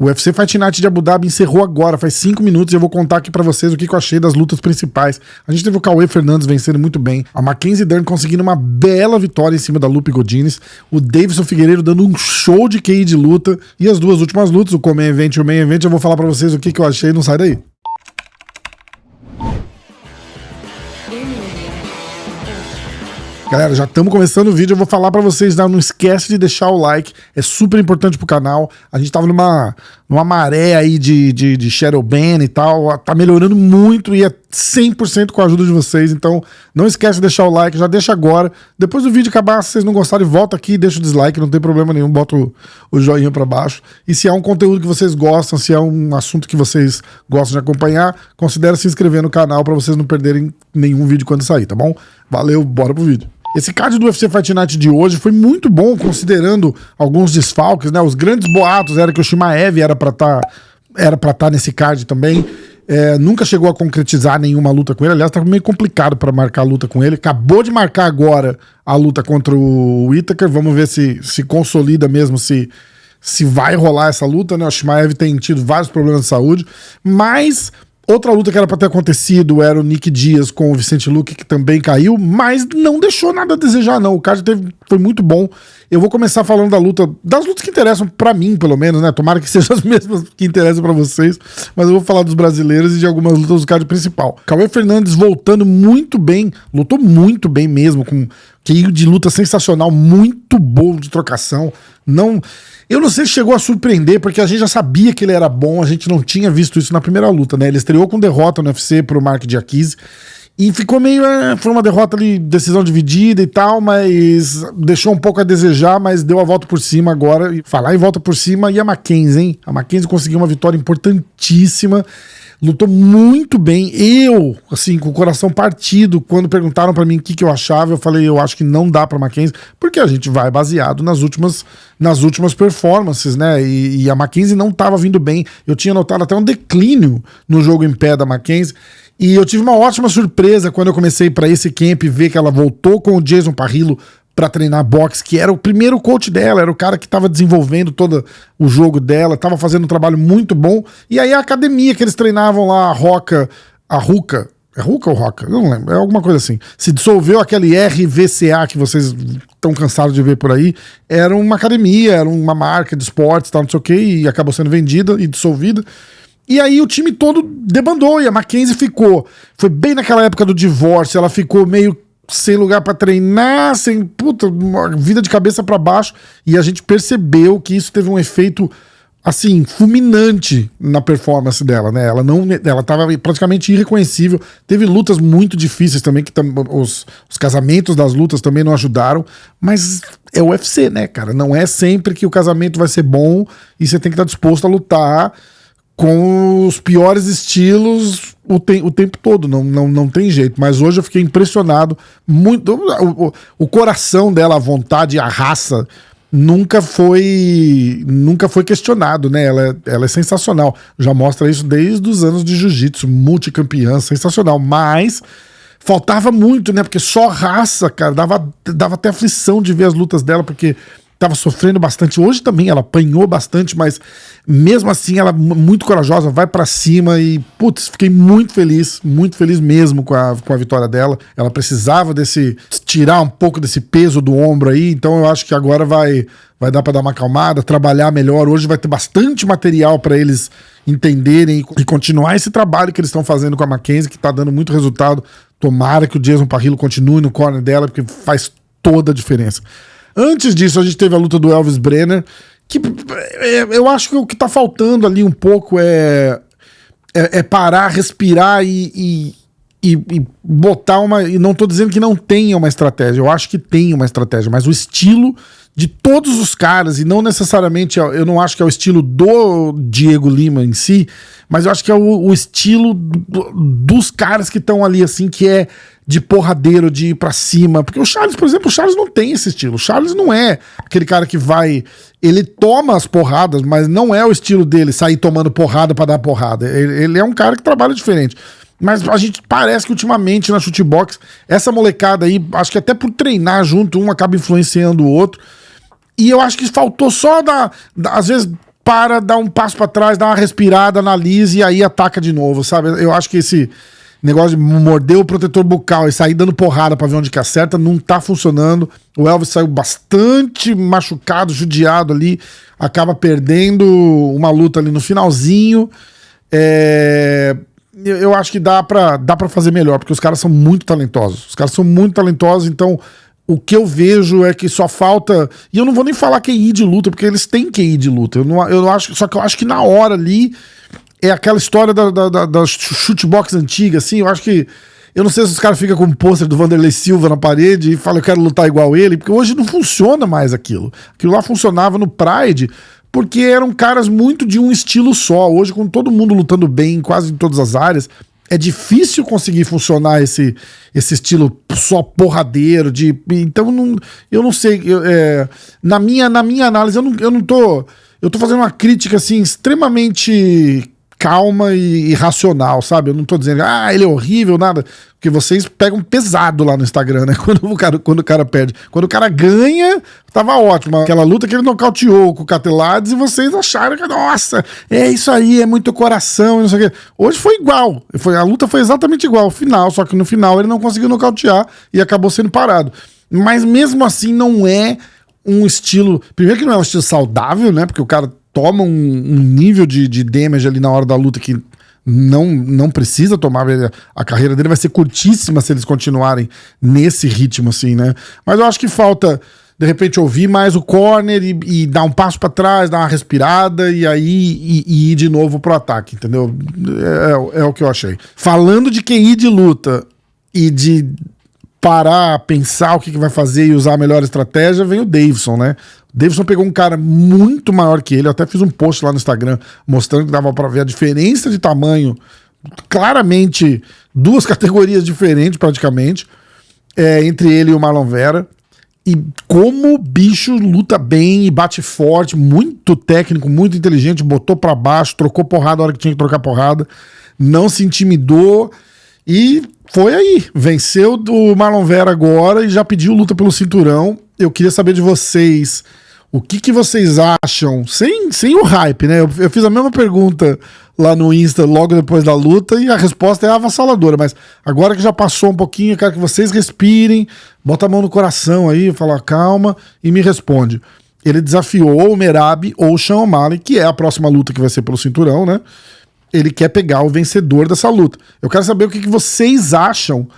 O UFC Fight Night de Abu Dhabi encerrou agora, faz 5 minutos, e eu vou contar aqui pra vocês o que eu achei das lutas principais. A gente teve o Cauê Fernandes vencendo muito bem, a Mackenzie Dern conseguindo uma bela vitória em cima da Lupe Godinez, o Davidson Figueiredo dando um show de QI de luta, e as duas últimas lutas, o Main Event e o Main Event, eu vou falar pra vocês o que eu achei, não sai daí. Galera, já estamos começando o vídeo, eu vou falar pra vocês, não esquece de deixar o like, é super importante pro canal. A gente tava numa maré aí de shadow ban e tal, tá melhorando muito e é 100% com a ajuda de vocês, então não esquece de deixar o like, já deixa agora. Depois do vídeo acabar, se vocês não gostarem, volta aqui e deixa o dislike, não tem problema nenhum, bota o joinha pra baixo. E se é um conteúdo que vocês gostam, se é um assunto que vocês gostam de acompanhar, considere se inscrever no canal pra vocês não perderem nenhum vídeo quando sair, tá bom? Valeu, bora pro vídeo. Esse card do UFC Fight Night de hoje foi muito bom, considerando alguns desfalques, né? Os grandes boatos era que o Chimaev era pra tá nesse card também. Nunca chegou a concretizar nenhuma luta com ele. Aliás, tá meio complicado pra marcar a luta com ele. Acabou de marcar agora a luta contra o Whittaker. Vamos ver se consolida mesmo, se vai rolar essa luta, né? O Chimaev tem tido vários problemas de saúde, mas outra luta que era pra ter acontecido era o Nick Diaz com o Vicente Luque, que também caiu, mas não deixou nada a desejar, não. O card foi muito bom. Eu vou começar falando das lutas que interessam pra mim, pelo menos, né? Tomara que sejam as mesmas que interessam pra vocês, mas eu vou falar dos brasileiros e de algumas lutas do card principal. Cauê Fernandes voltando muito bem, lutou muito bem mesmo, com QI de luta sensacional, muito bom de trocação. Eu não sei se chegou a surpreender, porque a gente já sabia que ele era bom, a gente não tinha visto isso na primeira luta, né? Ele estreou com derrota no UFC pro Mark Diakiese, e ficou meio... foi uma derrota ali, decisão dividida e tal, mas deixou um pouco a desejar, mas deu a volta por cima agora. E falar em volta por cima, e a Mackenzie, hein? A Mackenzie conseguiu uma vitória importantíssima, lutou muito bem. Eu, assim, com o coração partido, quando perguntaram pra mim o que eu achava, eu falei, eu acho que não dá pra Mackenzie, porque a gente vai baseado nas últimas performances, né? E a Mackenzie não tava vindo bem. Eu tinha notado até um declínio no jogo em pé da Mackenzie. E eu tive uma ótima surpresa quando eu comecei pra esse camp ver que ela voltou com o Jason Parrillo pra treinar boxe, que era o primeiro coach dela, era o cara que tava desenvolvendo todo o jogo dela, tava fazendo um trabalho muito bom. E aí a academia que eles treinavam lá, a Ruka, é Ruka ou Roca? Eu não lembro, é alguma coisa assim. Se dissolveu aquele RVCA que vocês estão cansados de ver por aí, era uma academia, era uma marca de esportes, tal, não sei o que, e acabou sendo vendida e dissolvida. E aí o time todo debandou e a Mackenzie foi bem naquela época do divórcio, ela ficou meio sem lugar pra treinar, sem, uma vida de cabeça pra baixo, e a gente percebeu que isso teve um efeito, assim, fulminante na performance dela, né? Ela tava praticamente irreconhecível, teve lutas muito difíceis também, que os casamentos das lutas também não ajudaram, mas é o UFC, né, cara? Não é sempre que o casamento vai ser bom e você tem que estar disposto a lutar com os piores estilos o tempo todo, não tem jeito. Mas hoje eu fiquei impressionado, muito, o coração dela, a vontade, a raça, nunca foi questionado, né? Ela é sensacional, já mostra isso desde os anos de jiu-jitsu, multicampeã, sensacional, mas faltava muito, né? Porque só raça, cara, dava até aflição de ver as lutas dela, porque tava sofrendo bastante. Hoje também ela apanhou bastante, mas mesmo assim ela muito corajosa, vai pra cima e, putz, fiquei muito feliz mesmo com a vitória dela. Ela precisava tirar um pouco desse peso do ombro aí, então eu acho que agora vai dar pra dar uma acalmada, trabalhar melhor. Hoje vai ter bastante material pra eles entenderem e continuar esse trabalho que eles estão fazendo com a Mackenzie, que tá dando muito resultado. Tomara que o Jason Parrillo continue no corner dela, porque faz toda a diferença. Antes disso, a gente teve a luta do Elvis Brener, que eu acho que o que tá faltando ali um pouco é parar, respirar e botar uma... E não tô dizendo que não tenha uma estratégia, eu acho que tem uma estratégia, mas o estilo de todos os caras, e não necessariamente, eu não acho que é o estilo do Diego Lima em si, mas eu acho que é o estilo dos caras que estão ali, assim, que é de porradeiro, de ir pra cima. Porque o Charles, por exemplo, o Charles não tem esse estilo. O Charles não é aquele cara que vai... Ele toma as porradas, mas não é o estilo dele sair tomando porrada pra dar porrada. Ele é um cara que trabalha diferente. Mas a gente parece que ultimamente na shootbox, essa molecada aí, acho que até por treinar junto, um acaba influenciando o outro. E eu acho que faltou só às vezes, para, dá um passo pra trás, dá uma respirada, analisa e aí ataca de novo, sabe? Eu acho que esse negócio de morder o protetor bucal e sair dando porrada pra ver onde que acerta não tá funcionando. O Elvis saiu bastante machucado, judiado ali, acaba perdendo uma luta ali no finalzinho. Eu acho que dá pra fazer melhor, porque os caras são muito talentosos. Os caras são muito talentosos, então o que eu vejo é que só falta... E eu não vou nem falar QI de luta, porque eles têm QI de luta. Eu não acho, só que eu acho que na hora ali é aquela história da chutebox antiga, assim. Eu acho que... Eu não sei se os caras ficam com um pôster do Vanderlei Silva na parede e falam, eu quero lutar igual ele, porque hoje não funciona mais aquilo. Aquilo lá funcionava no Pride, porque eram caras muito de um estilo só. Hoje, com todo mundo lutando bem, quase em todas as áreas, é difícil conseguir funcionar esse estilo só porradeiro. Então, eu não sei. Na minha análise, eu tô fazendo uma crítica assim, extremamente calma e racional, sabe? Eu não tô dizendo, ele é horrível, nada. Porque vocês pegam pesado lá no Instagram, né? Quando o cara perde. Quando o cara ganha, tava ótimo. Aquela luta que ele nocauteou com o Catelades e vocês acharam que, nossa, é isso aí, é muito coração, não sei o quê. Hoje foi igual. A luta foi exatamente igual ao final, só que no final ele não conseguiu nocautear e acabou sendo parado. Mas mesmo assim não é um estilo... Primeiro que não é um estilo saudável, né? Porque o cara toma um nível de damage ali na hora da luta que não precisa tomar. A carreira dele vai ser curtíssima se eles continuarem nesse ritmo assim, né? Mas eu acho que falta, de repente, ouvir mais o corner e dar um passo pra trás, dar uma respirada e aí ir de novo pro ataque, entendeu? É o que eu achei. Falando de QI de luta e de parar, pensar o que vai fazer e usar a melhor estratégia, vem o Deiveson, né? O Deiveson pegou um cara muito maior que ele. Eu até fiz um post lá no Instagram mostrando que dava pra ver a diferença de tamanho. Claramente, duas categorias diferentes praticamente, entre ele e o Marlon Vera. E como o bicho luta bem e bate forte, muito técnico, muito inteligente, botou pra baixo, trocou porrada na hora que tinha que trocar porrada, não se intimidou e foi aí. Venceu do Marlon Vera agora e já pediu luta pelo cinturão. Eu queria saber de vocês, o que vocês acham, sem o hype, né? Eu fiz a mesma pergunta lá no Insta logo depois da luta e a resposta é avassaladora, mas agora que já passou um pouquinho, eu quero que vocês respirem, bota a mão no coração aí, fala calma e me responde. Ele desafiou ou o Merab ou o Sean O'Malley, que é a próxima luta que vai ser pelo cinturão, né? Ele quer pegar o vencedor dessa luta. Eu quero saber o que vocês acham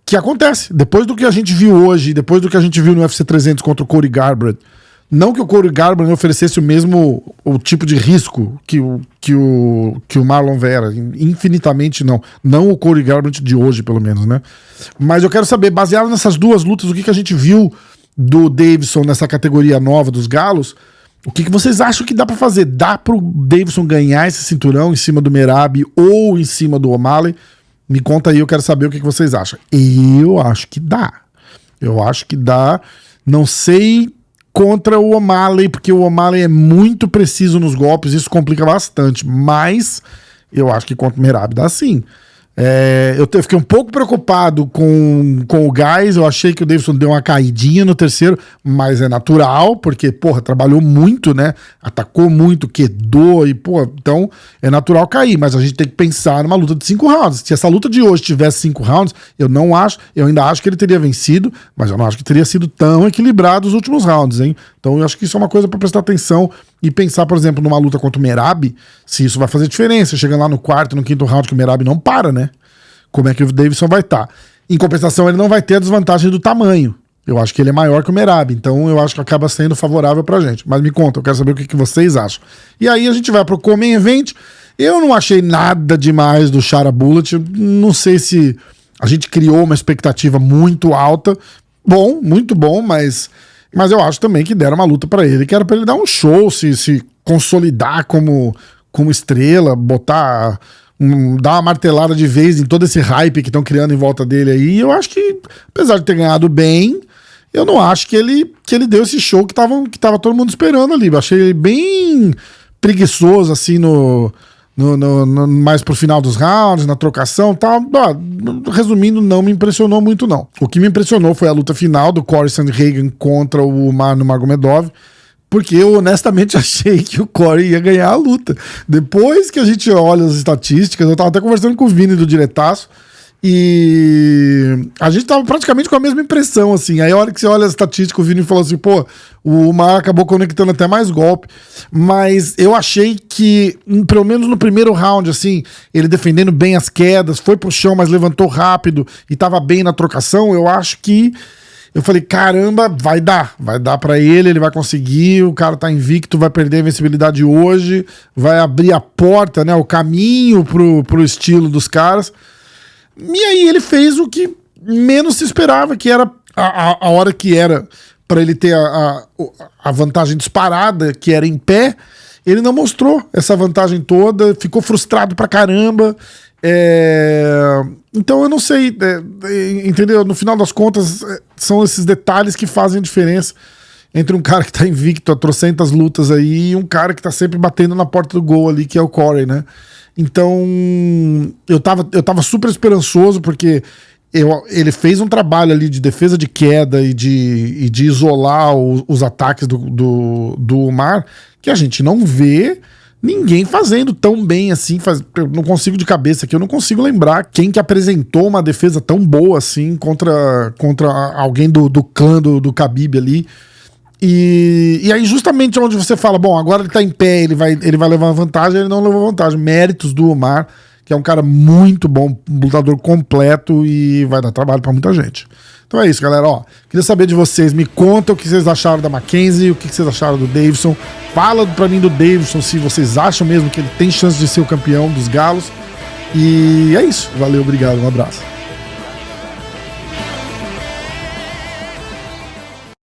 que acontece. Depois do que a gente viu hoje, depois do que a gente viu no UFC 300 contra o Cody Garbrandt, não que o Cody Garbrandt oferecesse o tipo de risco que o Marlon Vera, infinitamente não o Cody Garbrandt de hoje, pelo menos, né? Mas eu quero saber, baseado nessas duas lutas, o que a gente viu do Deiveson nessa categoria nova dos galos, o que vocês acham que dá pra fazer? Dá pro Deiveson ganhar esse cinturão em cima do Merab ou em cima do O'Malley? Me conta aí, eu quero saber o que vocês acham. Eu acho que dá. Eu acho que dá. Não sei contra o O'Malley, porque o O'Malley é muito preciso nos golpes, isso complica bastante. Mas eu acho que contra o Merab dá sim. Eu fiquei um pouco preocupado com o Gás. Eu achei que o Deiveson deu uma caidinha no terceiro, mas é natural, porque, porra, trabalhou muito, né? Atacou muito, quedou e, pô, então é natural cair, mas a gente tem que pensar numa luta de 5 rounds. Se essa luta de hoje tivesse 5 rounds, eu ainda acho que ele teria vencido, mas eu não acho que teria sido tão equilibrado os últimos rounds, hein? Então eu acho que isso é uma coisa pra prestar atenção e pensar, por exemplo, numa luta contra o Merab, se isso vai fazer diferença. Chegando lá no quarto, no quinto round, que o Merab não para, né? Como é que o Deiveson vai estar? Em compensação, ele não vai ter a desvantagem do tamanho. Eu acho que ele é maior que o Merab, então eu acho que acaba sendo favorável pra gente. Mas me conta, eu quero saber o que vocês acham. E aí a gente vai pro Common Event. Eu não achei nada demais do Chara Bullet. Não sei se a gente criou uma expectativa muito alta. Bom, muito bom, mas eu acho também que deram uma luta pra ele, que era pra ele dar um show, se consolidar como estrela, dar uma martelada de vez em todo esse hype que estão criando em volta dele aí. Eu acho que, apesar de ter ganhado bem, eu não acho que ele deu esse show que tava todo mundo esperando ali. Eu achei ele bem preguiçoso, assim, mais pro final dos rounds, na trocação e tal. Resumindo, não me impressionou muito, não. O que me impressionou foi a luta final do Corey Sandhagen contra o Mano Magomedov. Porque eu honestamente achei que o Corey ia ganhar a luta. Depois que a gente olha as estatísticas, eu tava até conversando com o Vini do Diretaço, e a gente tava praticamente com a mesma impressão, assim. Aí a hora que você olha as estatísticas, o Vini falou assim, pô, o Umar acabou conectando até mais golpe. Mas eu achei que, pelo menos no primeiro round, assim, ele defendendo bem as quedas, foi pro chão, mas levantou rápido e tava bem na trocação. Eu acho que eu falei, caramba, vai dar pra ele vai conseguir, o cara tá invicto, vai perder a invencibilidade hoje, vai abrir a porta, né, o caminho pro estilo dos caras. E aí ele fez o que menos se esperava, que era a hora que era pra ele ter a vantagem disparada, que era em pé, ele não mostrou essa vantagem toda, ficou frustrado pra caramba. Então eu não sei, entendeu? No final das contas, são esses detalhes que fazem a diferença entre um cara que tá invicto a trocentas lutas aí e um cara que tá sempre batendo na porta do gol ali, que é o Corey, né? Então eu tava super esperançoso, porque ele fez um trabalho ali de defesa de queda e de isolar os ataques do Umar, que a gente não vê ninguém fazendo tão bem assim. Eu não consigo de cabeça aqui, eu não consigo lembrar quem que apresentou uma defesa tão boa assim contra alguém do clã do Khabib ali. E aí justamente onde você fala, bom, agora ele tá em pé, ele vai levar vantagem, ele não levou vantagem. Méritos do Umar, que é um cara muito bom, um lutador completo e vai dar trabalho pra muita gente. Então é isso, galera, ó, queria saber de vocês, me conta o que vocês acharam da Mackenzie, o que vocês acharam do Deiveson. Fala pra mim do Deiveson se vocês acham mesmo que ele tem chance de ser o campeão dos galos. E é isso, valeu, obrigado, um abraço.